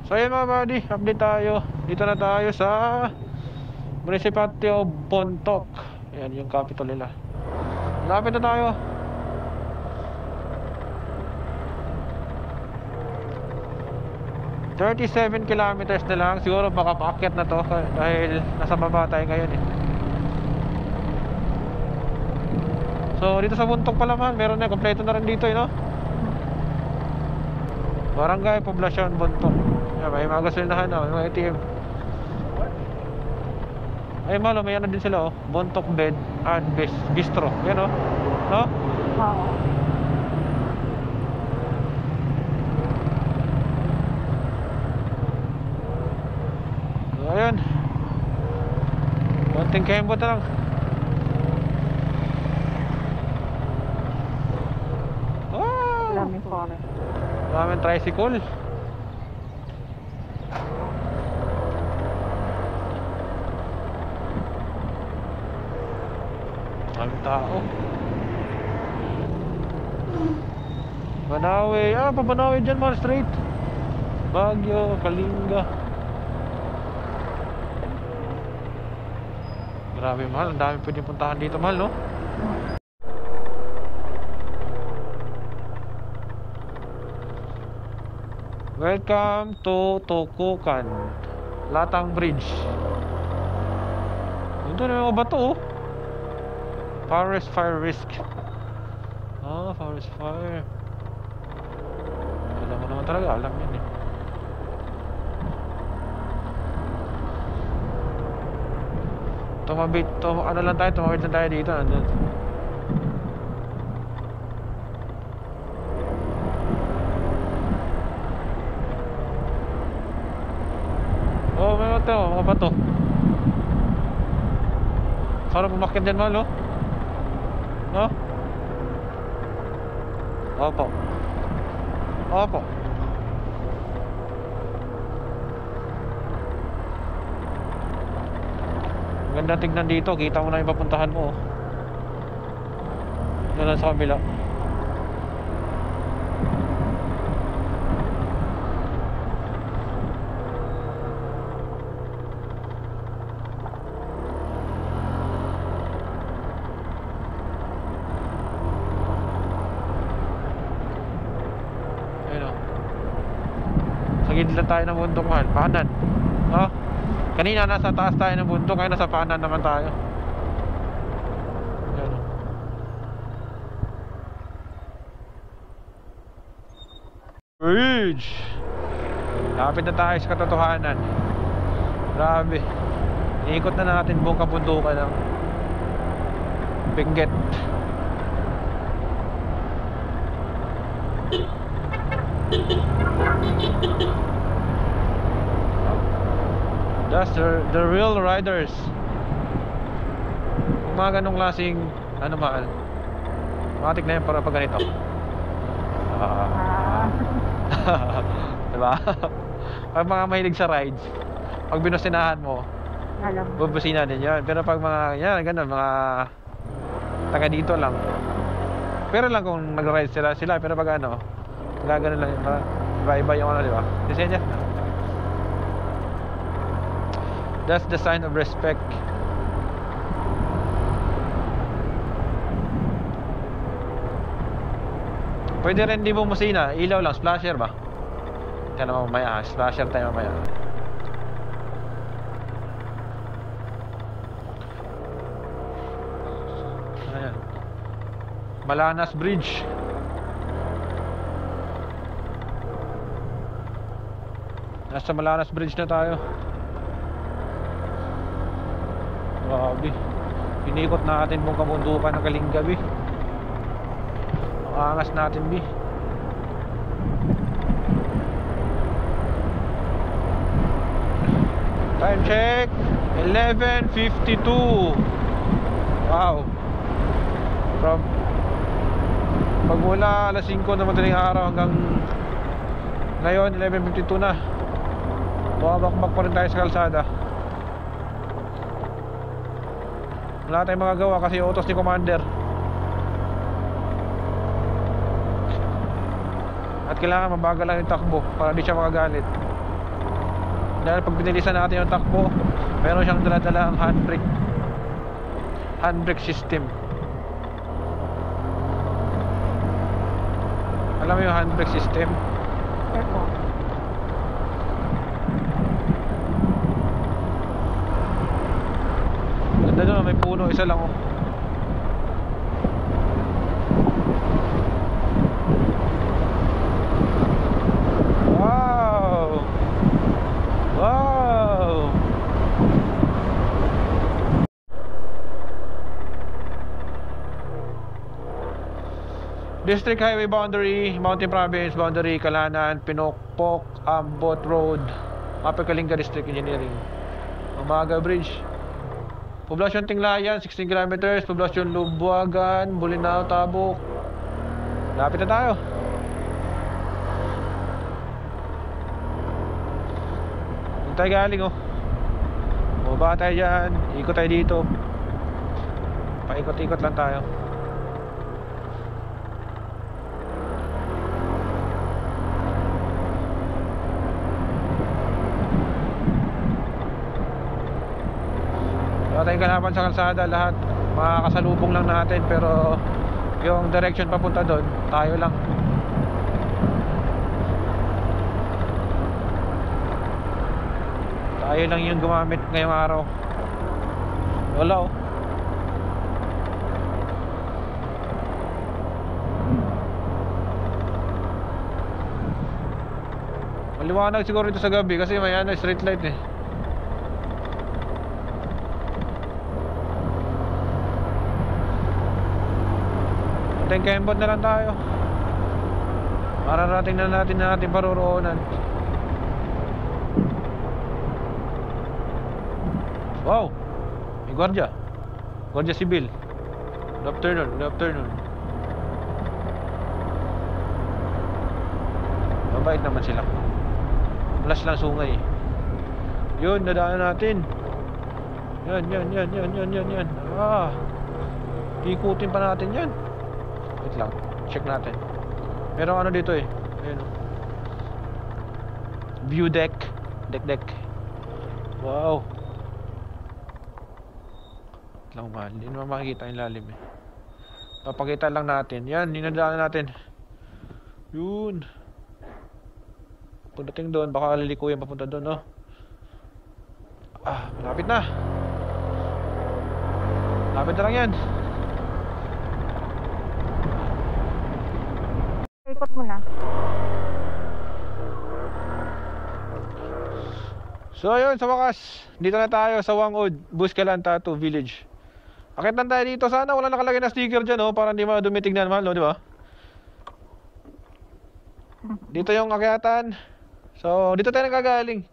So ayun mga buddy, update tayo. Dito na tayo sa Municipality of Bontoc. Ayan yung capital nila. Lapit na tayo. "37 kilometers na lang. Siguro baka paakyat na to dahil nasa baba tayo ngayon eh. So dito sa Bontoc pala man, meron na, kompleto na rin dito no? Barangay Poblacion Bontoc. Yan, may mga gasolinahan na, may mga ATM. Ay malo, may ano din sila oh, Bontoc Bed and Bistro. Yan oh, no? Oo. So ayan, konting kembot na lang. Daming forest. Maraming tricycle. Maraming tao. Banawe. Pa Banawe dyan man, straight. Baguio, Kalinga. Grabe mahal, ang dami pwedeng puntahan dito mahal no? Welcome to Tokukan Latang Bridge. Ito na yung bato oh. Forest fire risk. Forest fire. Alam mo naman talaga, alam yun eh. Ano lang tayo, tumawid lang tayo dito. Nandun. Oh, may mga bato. Sarap umakyat dyan mahal oh. No? Opo. Opo. Ganda tignan dito, kita mo na yung papuntahan mo oh. Doon lang sa kabila. Gidla tayo ng bundok mahal, paanan. Oh, kanina nasa taas tayo ng bundok, ngayon nasa paanan naman tayo. Ayan. Bridge. Lapit na tayo sa katotohanan. Grabe. Iikot na natin buong kabundukan ng Benguet. That's the real riders. Kung mga ganong klaseng ano mahal, matik na yan para pag ganito. Diba? Pag mga mahilig sa rides, pag binusinahan mo, bubusina din yan. Pero pag mga yan, ganun, mga taga dito lang. Pero lang kung nag-ride sila, pero pag ano, gagano lang yung iba-iba yung ano, diba? Disenyo. That's the sign of respect. Pwede rin di bumusina, ilaw lang, splasher ba? Kaya naman mamaya, splasher tayo mamaya. Ayan, Malanas Bridge. Nasa Malanas Bridge na tayo. Grabe. Pinikot natin buong kabundukan ng Kalinga, bi. Ang angas natin, bi. Time check 11:52. Wow. From pagmula alas 5 na madaling araw hanggang ngayon 11:52 na. Tumabakbak pa rin tayo sa kalsada. Wala tayong magagawa kasi utos ni Commander. At kailangan mabagal lang yung takbo para di siya makagalit. Dahil pag binilisan natin yung takbo, meron siyang dala-dala ang handbrake system. Alam mo yung handbrake system? Ito. Ganda doon, may puno, isa lang oh. Wow! Wow! District Highway boundary, Mountain Province boundary, Kalanan, Pinokpok, Ambot Road, Upper Kalinga District Engineering. Umaga Bridge. Poblasyon Tinglayan, 16 kilometers. Poblasyon Lubuagan, Bolinao, Tabuk. Lapit na tayo. Doon tayo galing oh. Bumaba tayo dyan. Ikot tayo dito. Paikot-ikot lang tayo. Wala tayong kalaban sa kalsada, lahat makakasalubong lang natin, pero yung direction papunta doon, tayo lang. Tayo lang yung gumamit ngayong araw. Wala oh. Maliwanag siguro ito sa gabi kasi may street light eh. Kembot na lang tayo. Mararating na natin na ating paruroonan. Wow! May gwardiya. Gwardiya sibil. Good afternoon, good afternoon. Mabait naman sila. Plus lang sungay. Yun, nadaanan natin. Yan. Ah. Ikutin pa natin yan. Wait lang, check natin. Merong ano dito eh. Ayun. View deck. Deck. Wow. Wait lang mahal. Hindi naman makikita yung lalim eh. Papakita lang natin. Yan, ninadaanan natin. Yun. Pagdating doon, baka lilikuyan papunta doon, no? Ah, malapit na. Malapit na lang yan. Ikot mo na. So ayun, sa wakas, dito na tayo sa Wangud, Buscalan Tattoo Village. Akit lang tayo dito. Sana wala nakalagay na sticker dyan, oh, para hindi madumi tignan, mahal, no, di ba? Dito yung akyatan. So dito tayo nagkagaling.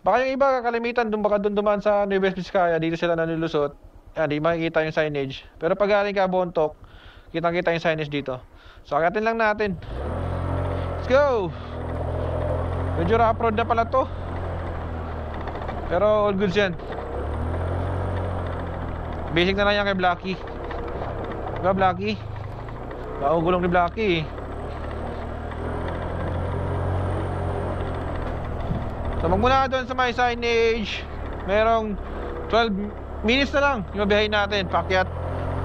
Baka yung iba kalimitan, baka doon dumaan sa Nueva Vizcaya, dito sila nanulusot. Yan, di makikita yung signage. Pero pag galing ka Bontoc, kitang-kita yung signage dito. So akyatin lang natin. Let's go. Medyo rough road na pala to, pero all goods yan. Basic na lang yan kay Blacky. Diba Blacky? Gulong ni Blacky eh. So magmula doon sa may signage, merong 12 minutes na lang yung biyahe natin. Pakyat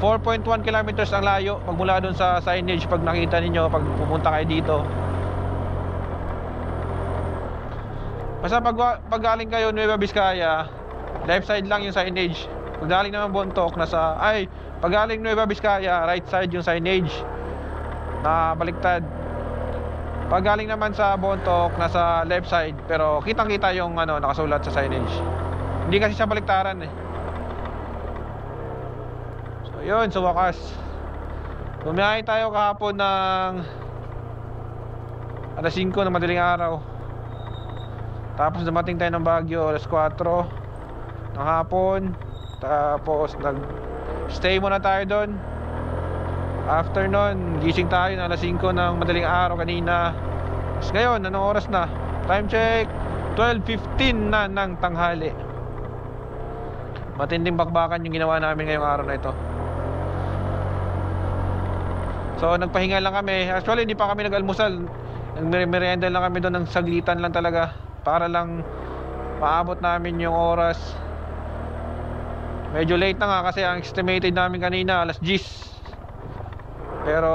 4.1 kilometers ang layo pagmula doon sa signage. Pag nakita ninyo, pag pupunta kayo dito, basta pag galing kayo Nueva Vizcaya, left side lang yung signage. Pag galing naman Bontoc, pag galing Nueva Vizcaya, right side yung signage na baliktad. Pag galing naman sa Bontoc, nasa left side, pero kitang kita yung nakasulat sa signage. Hindi kasi siya baliktaran eh. Yun, sa wakas bumiyahe tayo kahapon ng alas 5 ng madaling araw. Tapos dumating tayo ng Baguio alas 4 ng hapon. Tapos nag-stay muna tayo doon. After nun, gising tayo ng alas 5 ng madaling araw kanina. Tapos ngayon, anong oras na? Time check, 12:15 na ng tanghali. Matinding bakbakan yung ginawa namin ngayong araw na ito. So nagpahinga lang kami. Actually hindi pa kami nag-almusal. Nagmerienda lang kami doon ng saglitan lang talaga, para lang maabot namin yung oras. Medyo late na nga kasi ang estimated namin kanina alas 10. Pero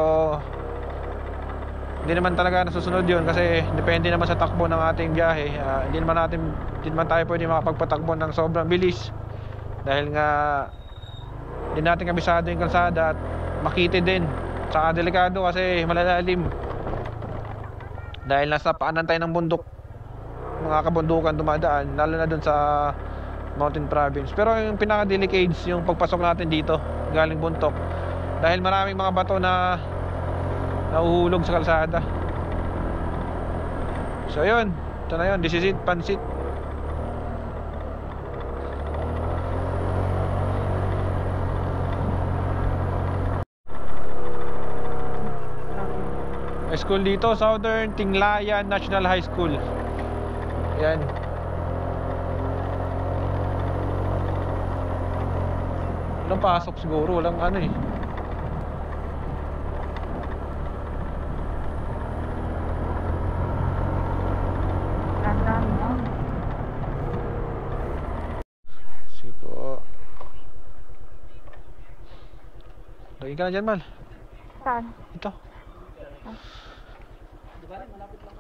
hindi naman talaga nasusunod yun kasi depende naman sa takbo ng ating biyahe. Hindi naman tayo pwede makapagpatakbo ng sobrang bilis dahil nga hindi natin kabisado yung kalsada at makitid din, tsaka delikado kasi malalalim dahil nasa paanan tayo ng bundok, mga kabundukan dumadaan, lalo na dun sa Mountain Province. Pero yung pinaka-delicate yung pagpasok natin dito galing bundok dahil maraming mga bato na nahuhulog sa kalsada. So yun, ito na yun, this is it, Pansit. School dito, Southern Tinglayan National High School. Ayan. Walang pasok siguro, walang ano eh. Sige po. Lagi ka na dyan, Mal. Saan? Ito.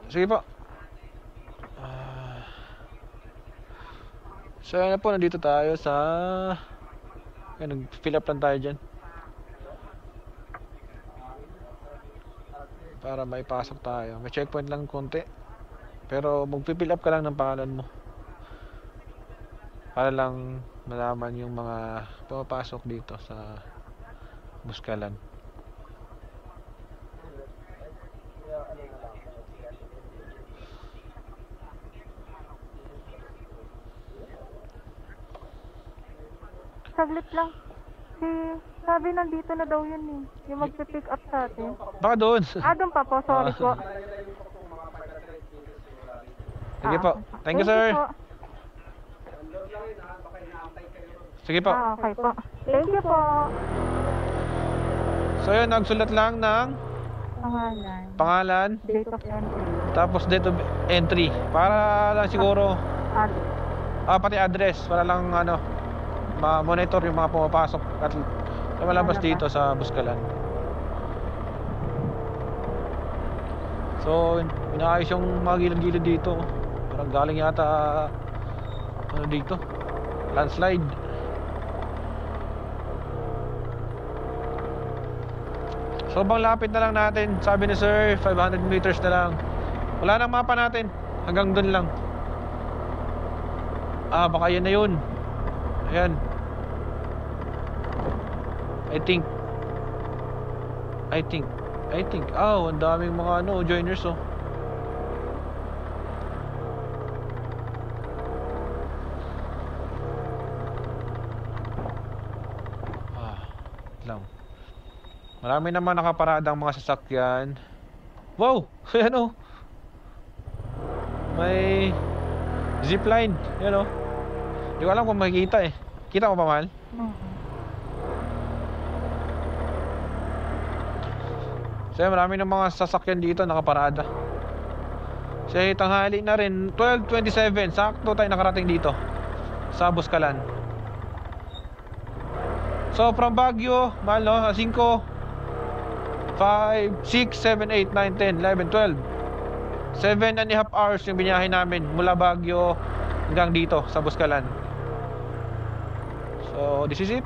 Sige po. So yan na po, nandito tayo sa nag-fill up lang tayo dyan para may pasok tayo. May checkpoint lang konti, pero mag-fill up ka lang ng pangalan mo para lang malaman yung mga pumapasok dito sa Buskalan. Saglit lang. Sabi nandito na daw yun eh. Yung magpipick up sa atin. Baka doon. Doon pa po. Sorry po. Sige po. Thank you, sir. Po. Sige po. Okay po. Thank you po. So yun, nagsulat lang ng pangalan, Date of entry. tapos date of entry para lang siguro Address. pati address para lang ano ma-monitor yung mga pumapasok at lumalabas dito sa Buskalan. So inaayos yung mga gilid-gilid dito. Parang galing yata ano dito, landslide. So bang lapit na lang natin, sabi ni sir 500 meters na lang. Wala nang mapa natin, hanggang dun lang. Baka yan na yun. Ayan. I think. Ang daming mga joiners oh. Lang. Marami naman nakaparadang mga sasakyan. Wow! Ayan oh. May zipline. Ayan oh. Hindi ko alam kung makikita eh. Kita mo ba, Mal? So marami ng mga sasakyan dito nakaparada. So tanghali na rin, 12:27, sakto tayo nakarating dito sa Buskalan. So from Baguio, Mal no, 5, 6, 7, 8, 9, 10, 11, 12 7.5 hours yung biniyahe namin mula Baguio hanggang dito sa Buskalan. So this is it.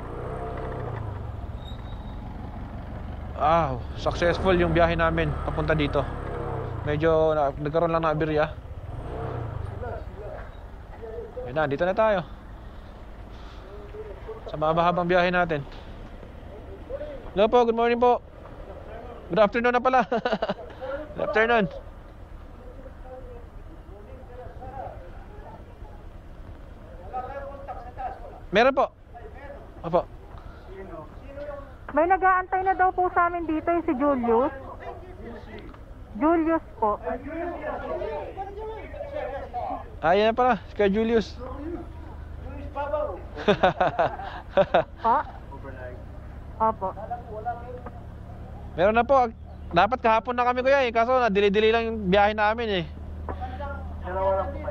Successful yung biyahe namin papunta dito. Medyo nagkaroon lang ng aberya. Ayun na, dito na tayo sa mahaba-habang biyahe natin. Hello po, good morning po. Good afternoon na pala. Good afternoon. Meron po. Opo. May nag-aantay na daw po sa amin dito yung si Julius. Julius po. Yan na pala, si Kuya Julius. Po? Opo. Meron na po. Dapat kahapon na kami kuya kaso na delay lang yung biyahe namin eh.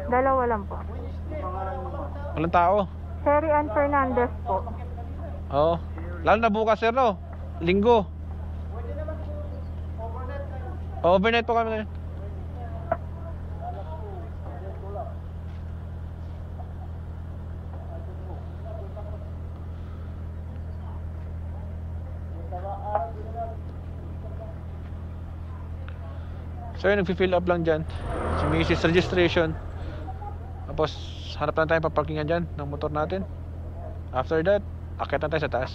Dalawa lang po. Walang tao. Sherry Ann Fernandez po. Oo. Lalo na bukas, sir, no? Linggo. Overnight po kami ngayon. So yun, nagfi-fill up lang dyan. Si Mrs. Registration. Tapos hanap lang tayo paparkingan dyan ng motor natin. After that, akyat na tayo sa taas.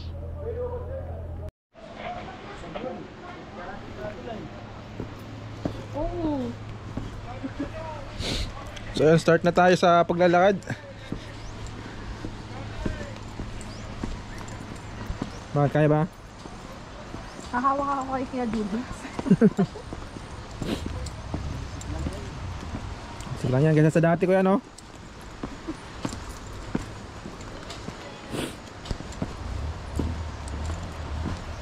So yun, start na tayo sa paglalakad. Bakit, kaya ba? Hahawak ako kay Kuya Dibs. Sige lang yan, kaysa sa dati ko yan, oh.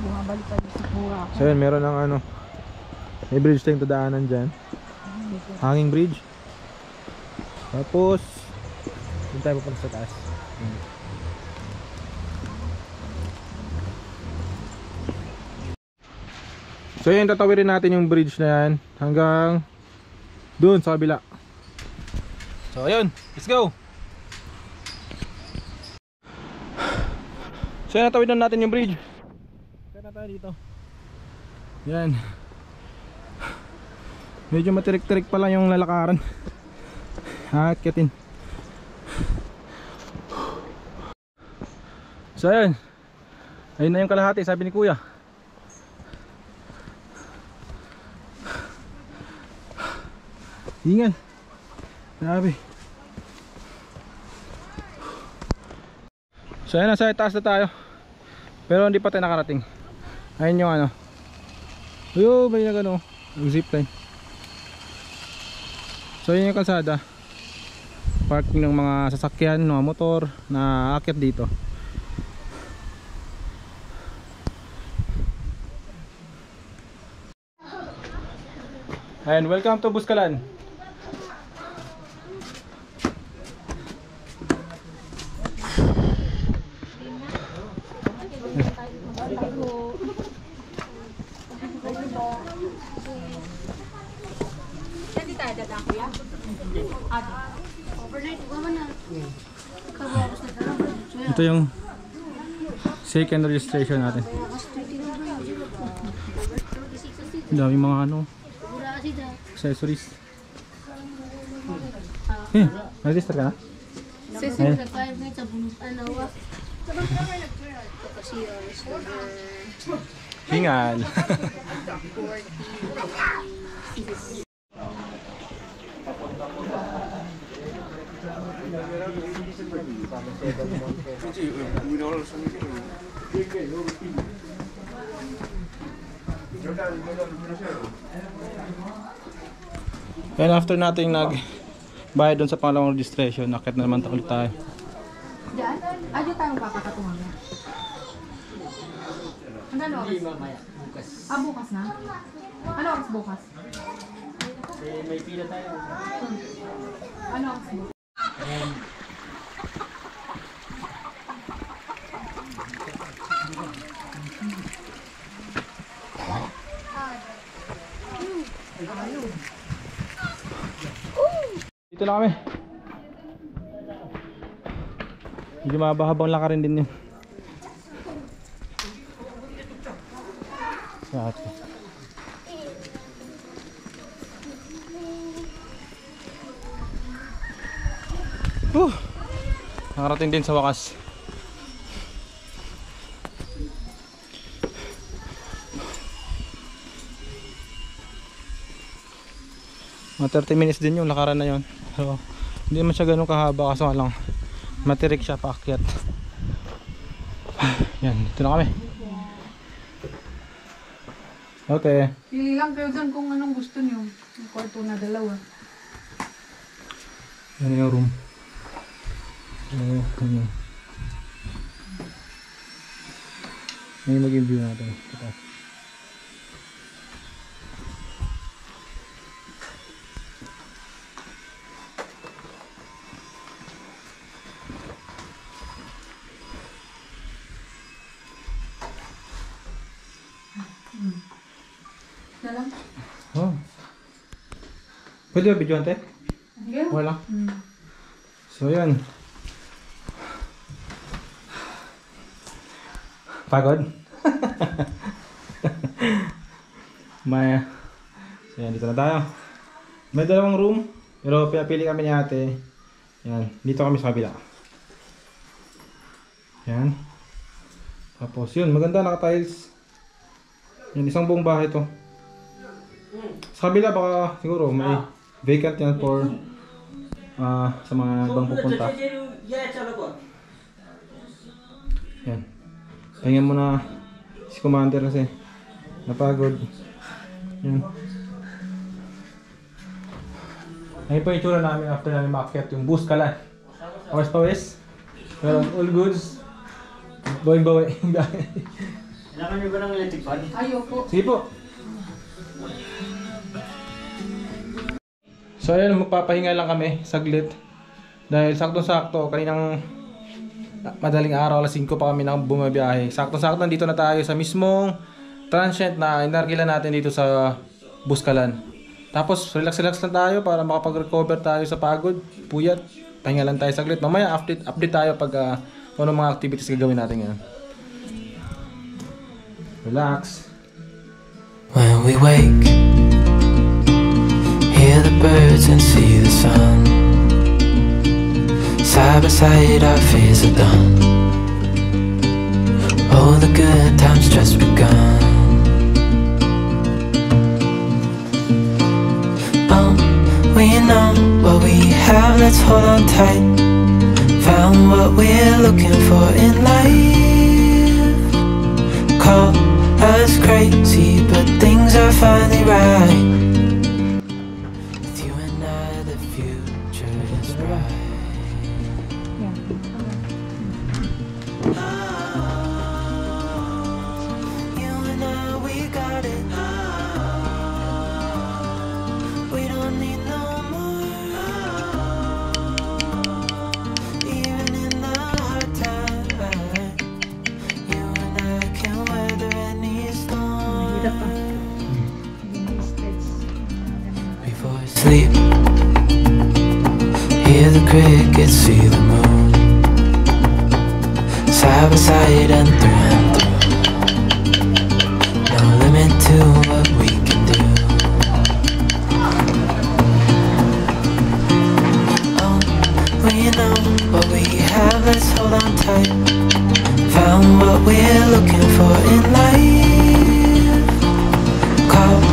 Bumabalik pa sa mura ako. So yun, meron ng ano, may bridge tayong dadaanan dyan. Hanging bridge. Tapos doon tayo pupunta sa taas. So yun, tatawirin natin yung bridge na yan hanggang doon sa kabila. So ayun, let's go. So yun, natawid na natin yung bridge. Kaya na tayo dito. Yan. Medyo matirik-tirik pa lang yung lalakaran. Akyatin. So ayun, ayun na yung kalahati, sabi ni kuya. Ingat. Grabe. So ayun, nasa taas na tayo. Pero hindi pa tayo nakarating. Ayun yung ano. Uyo, may nag ano, zipline. So yun yung kalsada. Parking ng mga sasakyan, mga motor na aakyat dito. And welcome to Buskalan. Ito yung second registration natin. Dami mga ano, accessories. Eh, register ka na? Hingal. And after nating nagbayad doon sa pangalawang registration, nakit na naman ulit tayo. Diyan? Diyan tayo papakatungan niya. Ano oras? Bukas na? Ano oras bukas? May pila tayo. Ano oras bukas? Dito na kami. Medyo mabahabang lakarin din yun. Sa atin. Nakarating din sa wakas. Mga 30 minutes din yung lakaran na yun. So, hindi naman siya ganun kahaba, kaso nga lang matirik siya paakyat. Yan, dito na kami. Okay. Pili lang kayo dyan kung anong gusto niyo. Yung kwarto na dalawa. Yan yung room. Yan. Yan yung maging view natin. Ito. lang. Oh. Pwede ba video ante? Wala. So yun. Pagod? May... So yan, dito na tayo. May dalawang room. Pero pinapili kami ni ate. Yan, dito kami sa kabila. Yan. Tapos yun, maganda naka-tiles. Yan, isang buong bahay to. Sa kabila baka siguro may vacant yan for sa mga ibang pupunta. Yan. Pahingan mo na si Commander kasi napagod. Yan. Ayun po yung itsura namin after namin maakyat yung bus kalan. Pawis. Pero all goods. Bawing-bawi. Kailangan nyo ba ng electric fan? Ayoko. Sige po. So ayun, magpapahinga lang kami saglit. Dahil sakto-sakto, kaninang madaling araw, alas 5 pa kami nang bumabiyahe. Sakto-sakto, nandito na tayo sa mismong transient na inarkilan natin dito sa Buskalan. Tapos relax-relax lang tayo para makapag-recover tayo sa pagod, puyat. Pahinga lang tayo saglit. Mamaya update tayo pag ano mga activities gagawin natin ngayon. Relax. When we wake, hear the birds and see the sun. Side by side our fears are done. Oh, the good times just begun. We know what we have, let's hold on tight. Found what we're looking for in life. Call us crazy, but things are finally right. With you and I, the future is bright. You and I, we got it. We don't need no sleep. Hear the crickets, see the moon. Side by side and through. No limit to what we can do. Oh, we know what we have, let's hold on tight. Found what we're looking for in life. Call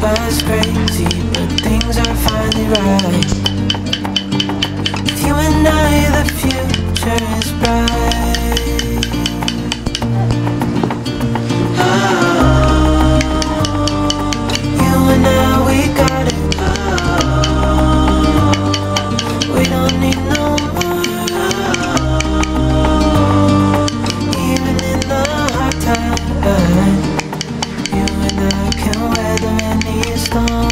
us crazy, but things are finally right. With you and I, the future is bright. Oh, you and I, we got it. We don't need no more. Even in the hard times, you and I can weather any storm.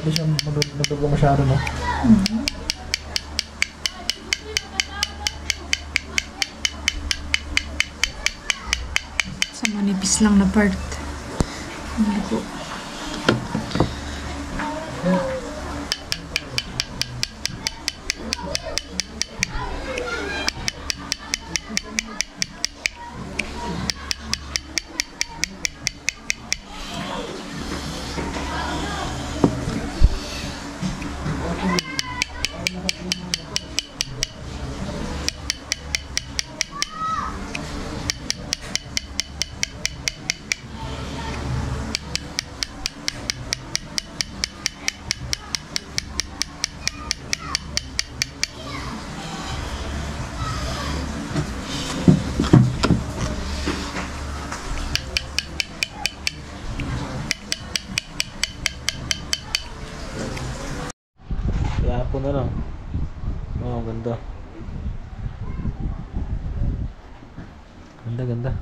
Hindi siya madugo masyado, no? Sa manipis lang na part. Hindi ko. Ganda, ganda.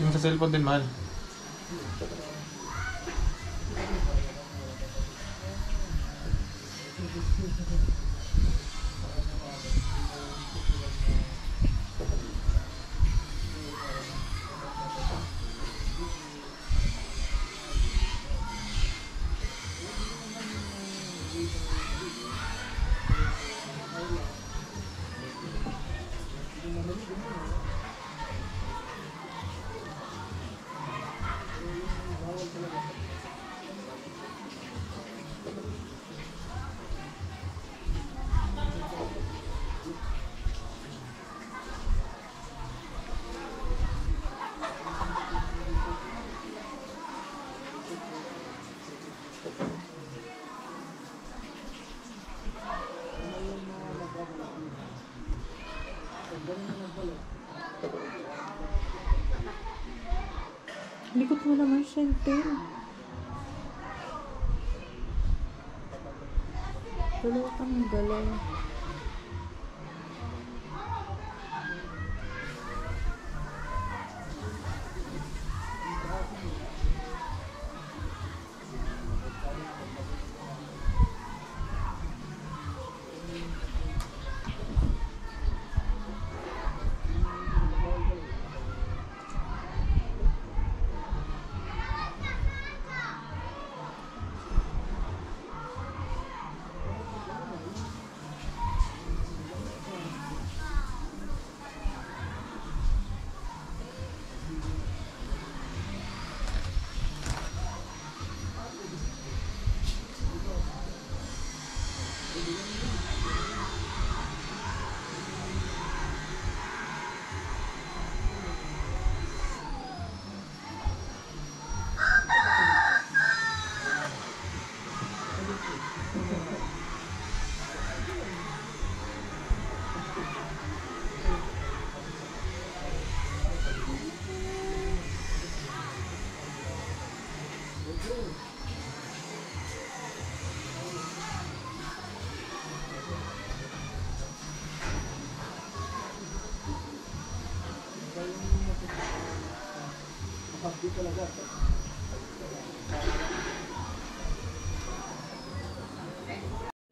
Yung sa cellphone din, mahal. Likot mo naman, Shelton. Galaw kang galaw.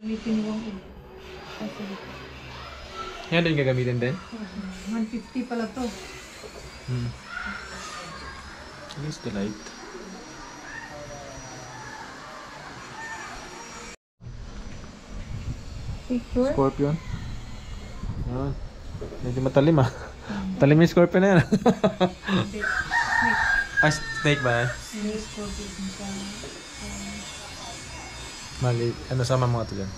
Gamitin mo eh. Yan din gagamitin din? 150 pala to. Use the light. Picture? Scorpion. Yan. Medyo matalim ah. Talim yung scorpion na yan. Ay, snake ba yan? Mali, ano sama mga ito dyan?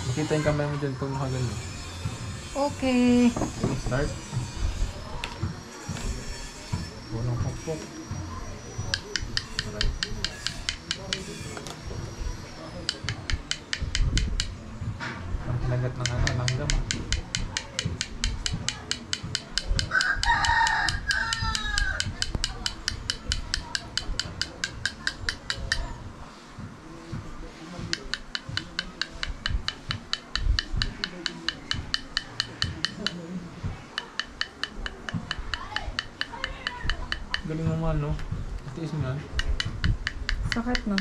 Makita yung kamay mo dyan pag nakaganyan. Okay. Okay, start. Bunong pukpuk. Alright. Ang kinagat ng ano, langgam ah. Galing mo man, no? Tiis mo yan. Sakit no?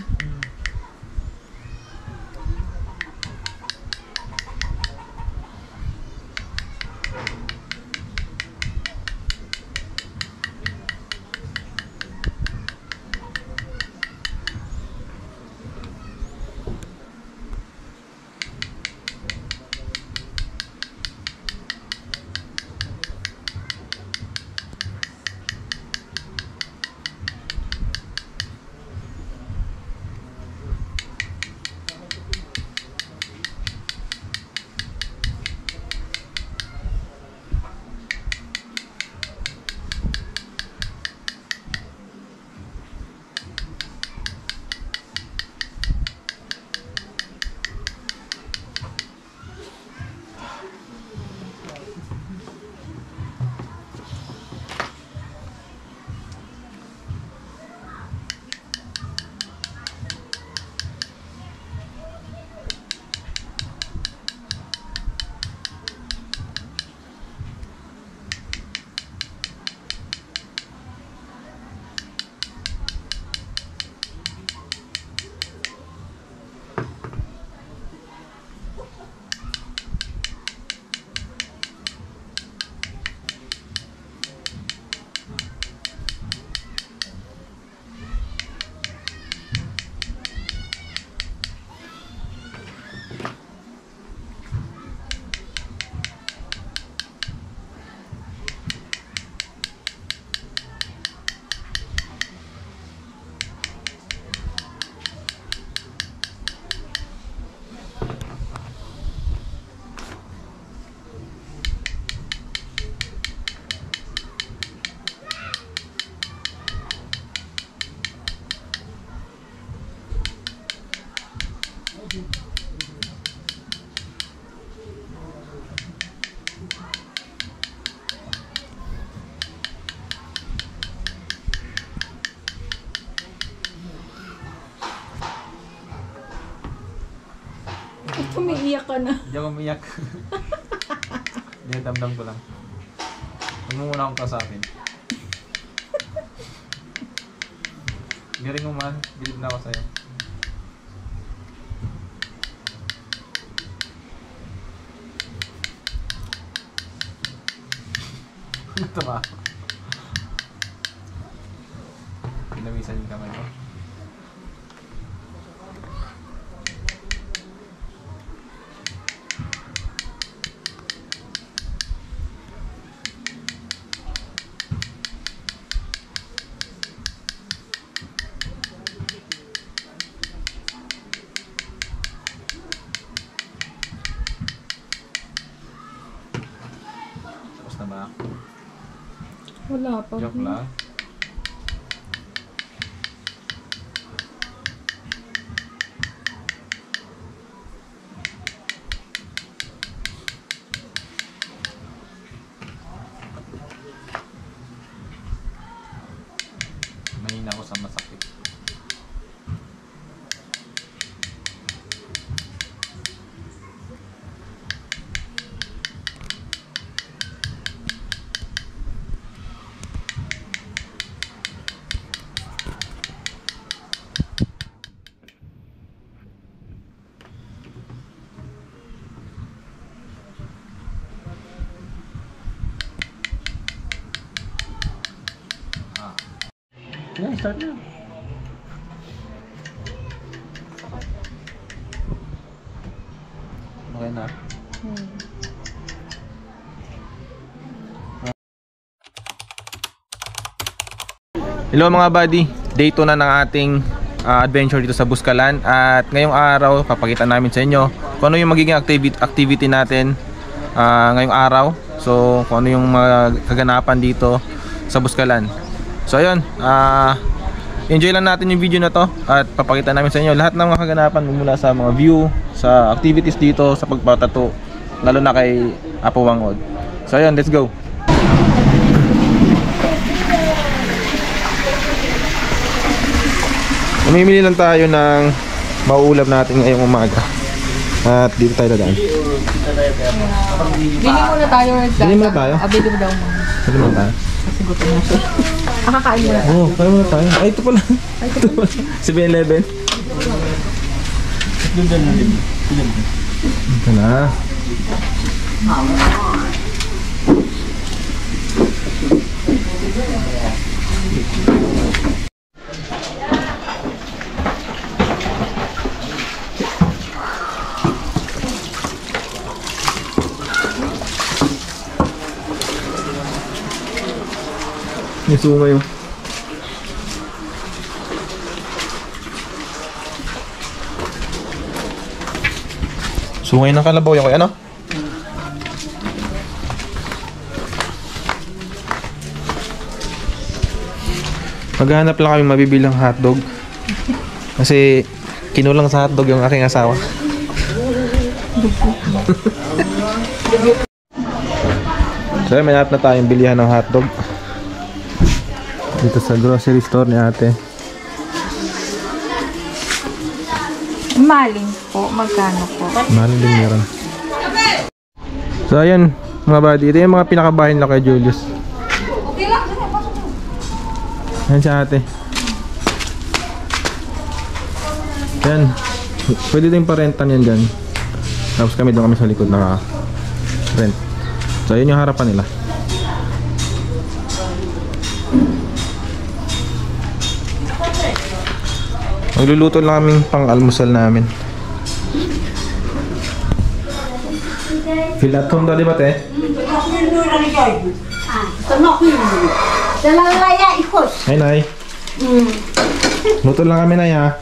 Umiiyak ka na. Hindi ako umiyak. Hindi, damdam ko lang. Huwag mo muna akong kasapin. Galing mo man, bilib na ako sa'yo. Ito ba? Pinawisan yung kamay mo. Tapos na ba? Wala pa. Joke lang. Mahina ako sa masakit. Yeah, start na. Okay na. Hello mga buddy, day 2 na ng ating adventure dito sa Buscalan. At ngayong araw, papakita namin sa inyo kung ano yung magiging activity natin ngayong araw. So kung ano yung mga kaganapan dito sa Buscalan. So ayun, enjoy lang natin yung video na to. At papakita namin sa inyo lahat ng mga kaganapan mula sa mga view, sa activities dito, sa pagpatato, lalo na kay Apo Wangod. So ayun, let's go. Mamimili lang tayo ng mauulam natin ngayong umaga. At dito tayo dadaan. Bili muna tayo, Red. Bili muna tayo? Bili mo daw. Bili muna tayo. Kasi gutom na siya. Kakain muna. Oo, kaya muna tayo. Ay, ito pala. Ito pala. 7-Eleven. Ito na. May sungay yun. Sungay ng kalabaw yan, ano? Maghanap lang kami mabibilang hotdog. Kasi kinulang sa hotdog yung aking asawa. So may hanap na tayong bilihan ng hotdog dito sa grocery store ni ate. Maling po. Magkano po? Maling din meron. So ayan mga buddy, ito yung mga pinakabahay nila kay Julius. Ayan si ate. Ayan, pwede din parentan yan dyan. Tapos kami doon kami sa likod na rent. So ayan yung harapan nila. Magluluto lang kaming pang-almusal namin. Feel at home dali ba te? Ay nay. Luto lang kami nay ha.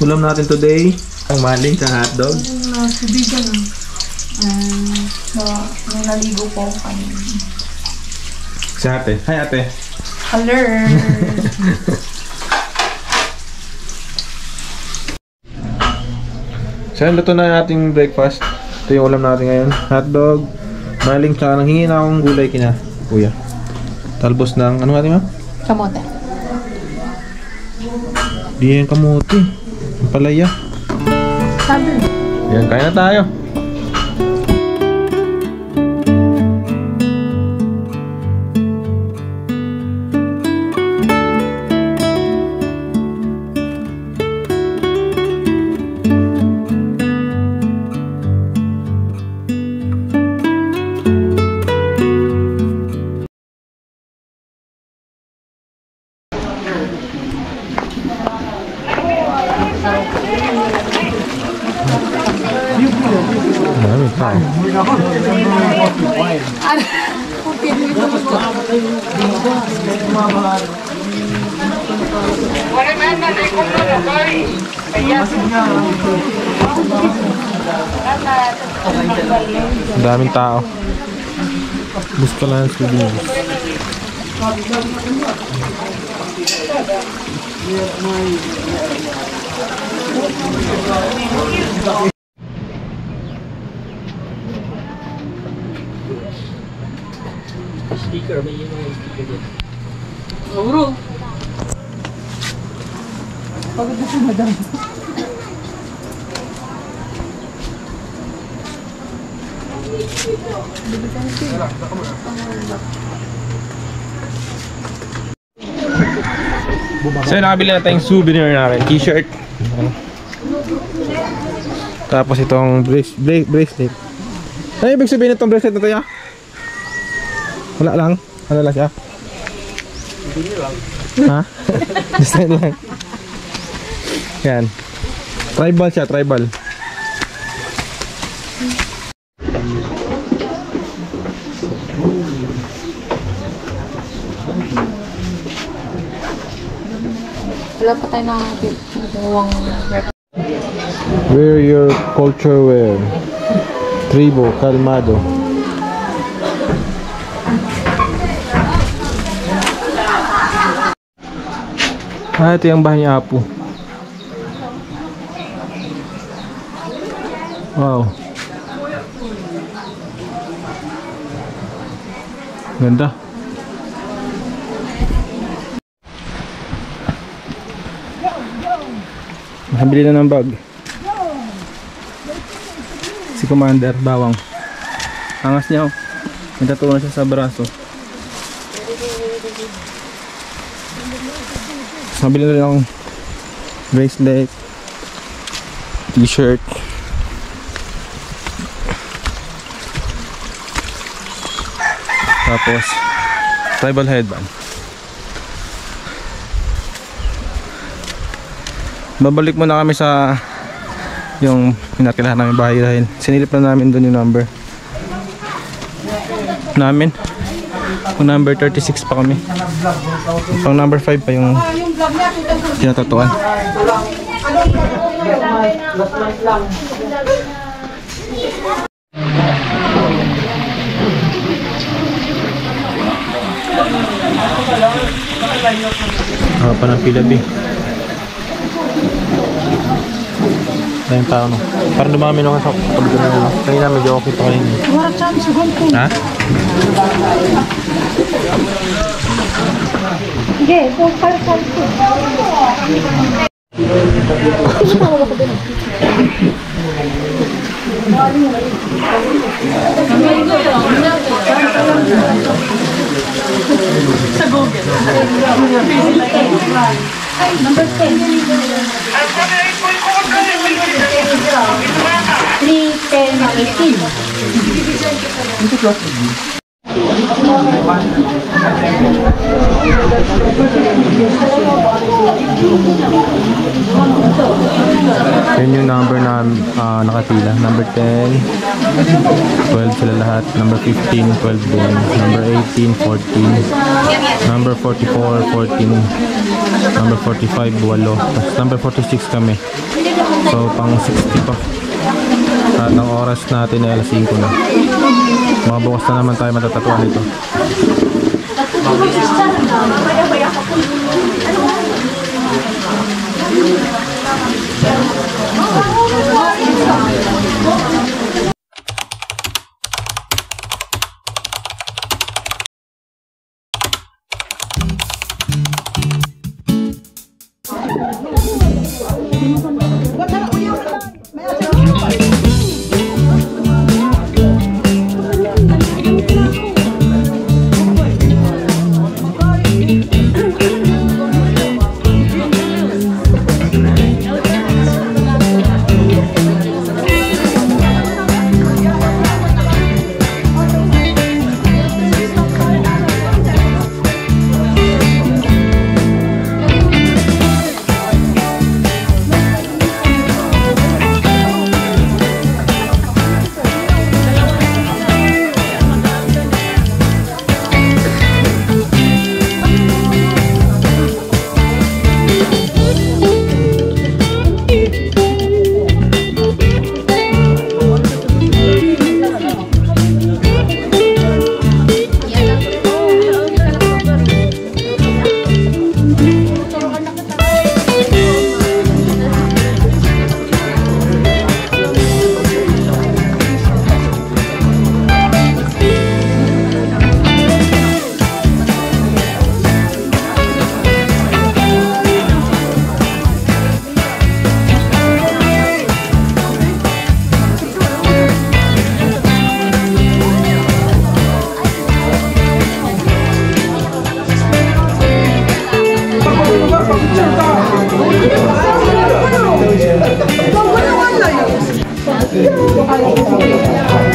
Ulam natin today ang maling sa hotdog. Subigan na. Nung naligo po ako kanina. Si ate. Hi ate. Hello. So luto na yung ating breakfast. Ito yung ulam natin ngayon. Hotdog, maling, tsaka nanghingi na akong gulay kina kuya. Talbos ng, ano natin ma? Kamote. Di yan kamote. Ang palaya. Sabi. Yan, kaya na tayo. Marami tao. Ang daming tao. Buscalan Studios. Sticker, may yun yung sticker dyan. Uro. Pagod na si madam. So nakabili na tayong souvenir natin, t-shirt. Tapos itong bracelet. Ano ibig sabihin itong bracelet na to ya? Wala lang, ano lang siya? Ha? Design lang. Yan. Tribal siya, tribal. Wala pa tayo nakakawang Wear your culture wear. Tribo, kalmado. Ito yung bahay ni Apo. Wow. Ganda. Nakabili na ng bag. Si Commander Bawang. Angas niya, oh. May tattoo na siya sa braso. Nabili na rin akong bracelet, t-shirt. Tapos tribal headband. Babalik muna kami sa yung pinakilala namin bahay dahil sinilip na namin doon yung number namin. Kung number 36 pa kami. Pang number 5 pa yung tinatatuan. Pa ng pila, B. Tayong tao, no? Parang dumami nung sa pagdala nila. Kanina medyo okay pa kanina. Ha? Sige, ito para sa ito. Sa Google. Number 10. 3, 10, 18. Yun yung number na nakapila. Number 10, 12 sila lahat. Number 15, 12 din. Number 18, 14. Number 44, 14. Number 45, 8. Tapos number 46 kami. So pang 60 pa. At ang oras natin ay alas 5 na. Mabukas na naman tayo matatatuan ito.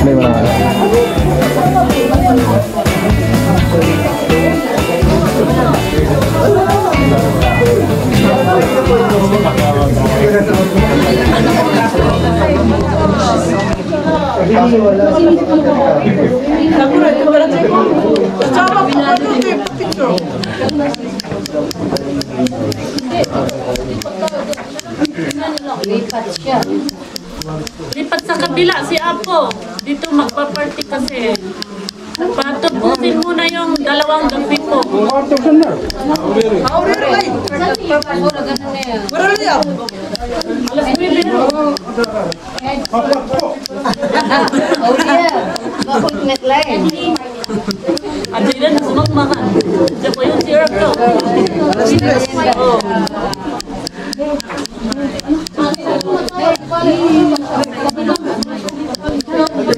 May wala. Lipat sa kabila si Apo. Dito magpa-party kasi. Patubusin muna yung dalawang gabi po. Alas 9 na. At sila na sumagmakan. Diyan po yung si Erko.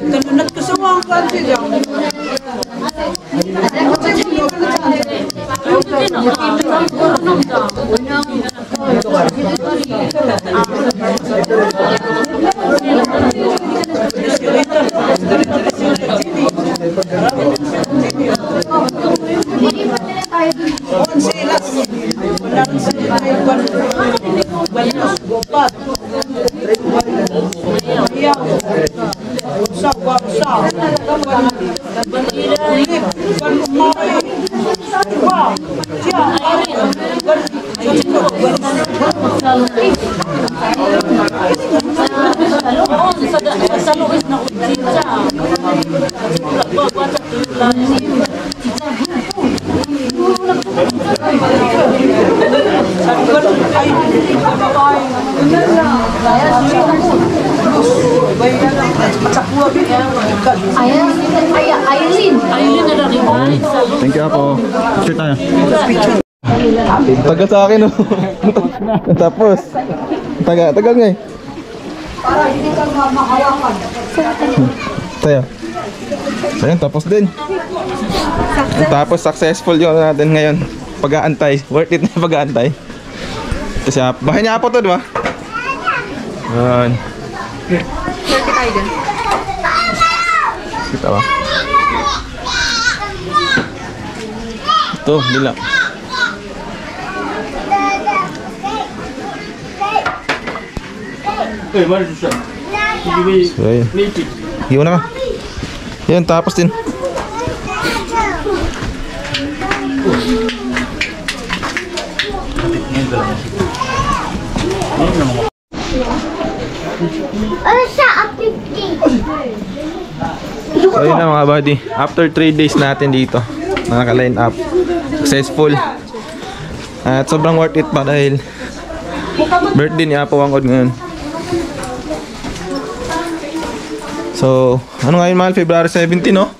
Kanunat ko sa mga kanti dyan. Sa Luis na kutsitsa. Aileen na lang ibalik sa Luis. Thank you ako. Picture tayo. Taga sa akin oh. Tapos. Tagal nga eh. Tayo. Ayun, tapos din. Tapos successful yun natin ngayon. Pag-aantay. Worth it na pag-aantay. Kasi bahay niya po to, di ba? Ayan. Kita ba? Ito, dila. So, ayun. Iwan na ka. Yan, tapos din. So ayun na mga buddy. After 3 days natin dito, nakaka-line up. Successful. At sobrang worth it pa dahil birthday ni Apo Wangod ngayon. So, ano ngayon mahal? February 17, no?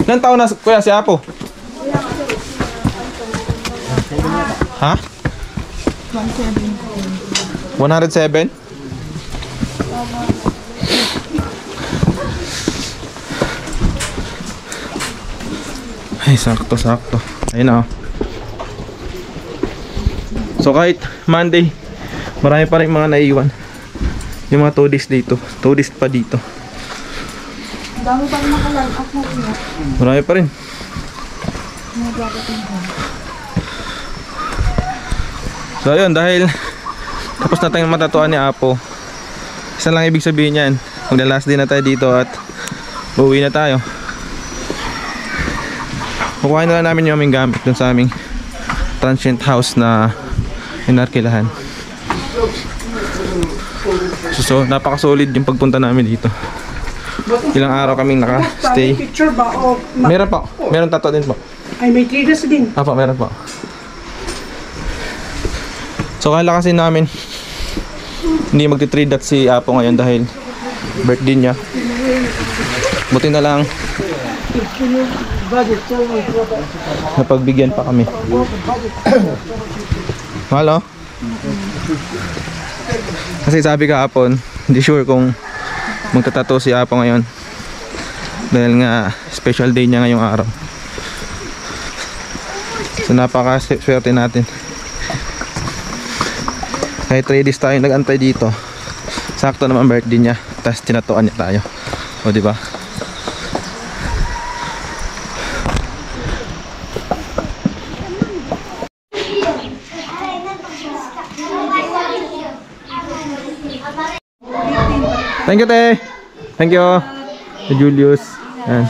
Ilang taon na kuya si Apo? Ha? 107? Ay, sakto. Ayun na. So, kahit Monday, marami pa rin mga naiiwan. Yung mga 2 days dito. 2 days pa dito. Dami pa rin nakalag up na rin. Marami pa rin. So ayun, dahil tapos na tayong matatuan ni Apo, isa lang ibig sabihin yan, magla-last day na tayo dito at uuwi na tayo. Kukuhain na lang namin yung aming gamit dun sa aming transient house na inarkilahan. So napaka-solid yung pagpunta namin dito. Ilang araw kaming naka-stay. Picture ba? O, Meron po. Meron tattoo din po. ay, may 3 days din. Apo, meron po. So kala kasi namin hindi magti-3 dots si Apo ngayon dahil birthday niya. Buti na lang napagbigyan pa kami. Hello? Kasi sabi kahapon, hindi sure kung magtatato si Apo ngayon dahil nga special day niya ngayong araw. So napaka-swerte natin. Kahit 3 days tayo nag-antay dito, sakto naman birthday niya, tapos tinatuan niya tayo. O diba? Thank you, te. Thank you. Kay Julius. Yan.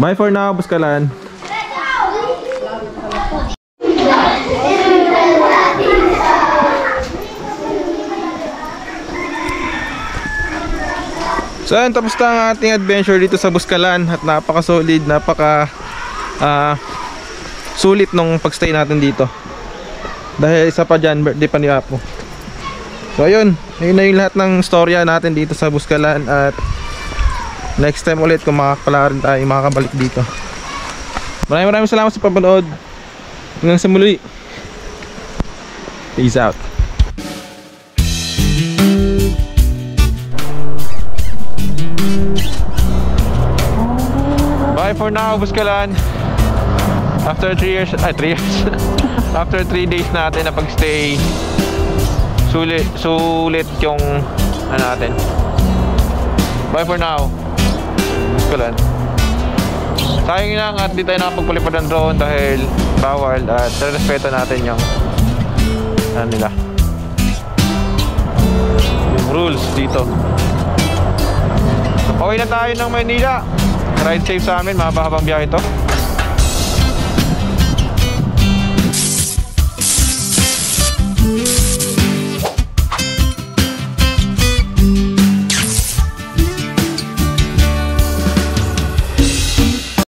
Bye for now, Buskalan. So ayun, tapos na ang ating adventure dito sa Buskalan at napaka-solid, sulit nung pagstay natin dito. Dahil isa pa dyan, birthday pa ni Apo. So ayun, ayun na yung lahat ng storya natin dito sa Buskalan at next time ulit kung makakapala rin tayo, makakabalik dito. Maraming salamat sa panonood. Hanggang sa muli. Peace out. Bye for now, Buskalan. After 3 years, after 3 days natin na pagstay, sulit yung natin. Bye for now, Buskalan. Sayang lang at di tayo nakapagpalipad ng drone dahil bawal at respeto natin yung nila, yung rules dito. So, pauwi na tayo ng Maynila. Ride safe sa amin, mahaba-habang biyahe ito.